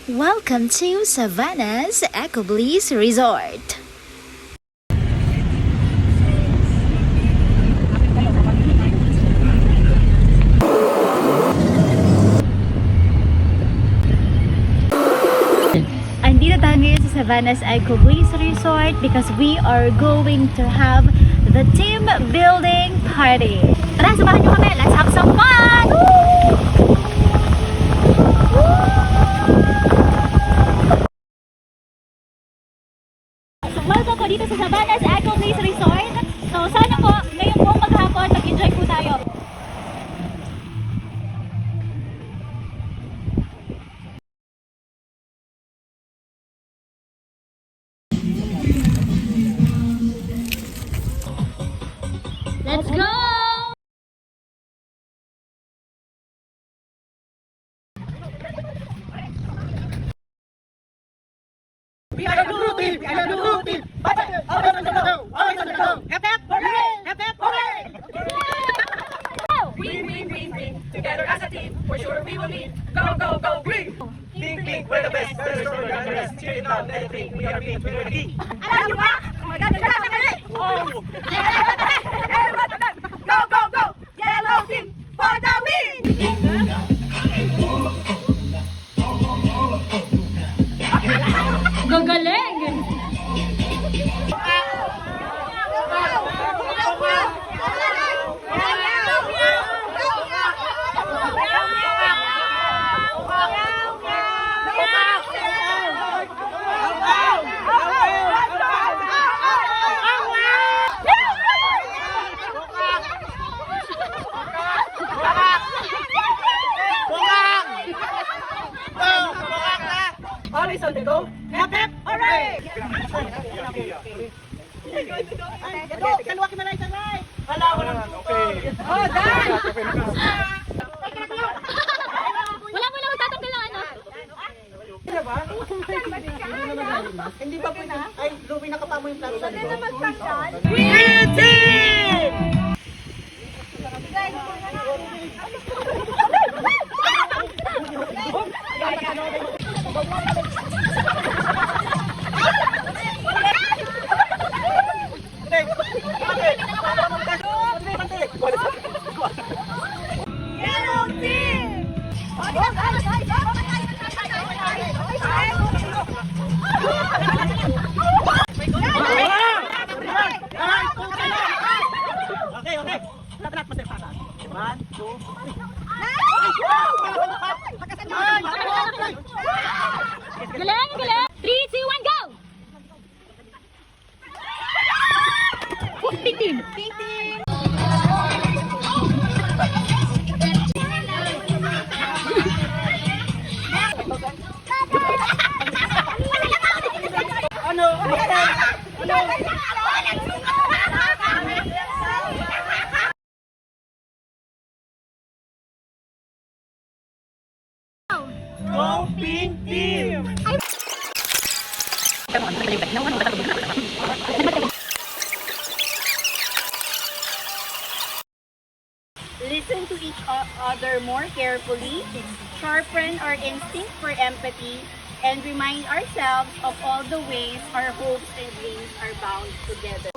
Welcome to Savannah's Eco Bliss Resort. Andito tayo ngayon sa Savannah's Eco Bliss Resort because we are going to have the team building party. Tara, samahan nyo kami. Let's have some fun! Woo! So, welcome po dito sa Savannah's Eco Bliss Resort. So, sana po, ngayong buong maghapon, mag-enjoy po tayo. Let's go! We are the blue team! We are the blue team! Always on the go! Always on the go! Hep hep! Hooray! Hep hep! Hooray! Win, win, win, win. Together as a team, for sure we will win. Go, go, go, green! Think, think, we're the best! We're the stronger than the rest! Cheer it out, let it ring! We are the team, we're the team! Alam niyo ba? Oh my God, nagkala ka na eh! Oh! Go, go, go! Yellow team, for the win! Gagaling! Always on the go! Hep hep! Hooray! Ito, kalwa kimalay sa right! Hala, walang okay. Oh, done! Wala mo lang magtatanggal ng ano? Hindi ba? Hindi ba po na? Ay, Louie, nakapa mo yung plato sa likod. Green team! Yellow team! Okay, okay. Lahat masaya pa. 1, 2, 3. Galing, galing! 3, 2, 1, go! Pink team! Pink team! Ano? Go Pink Team! Listen to each other more carefully, sharpen our instinct for empathy, and remind ourselves of all the ways our hopes and dreams are bound together.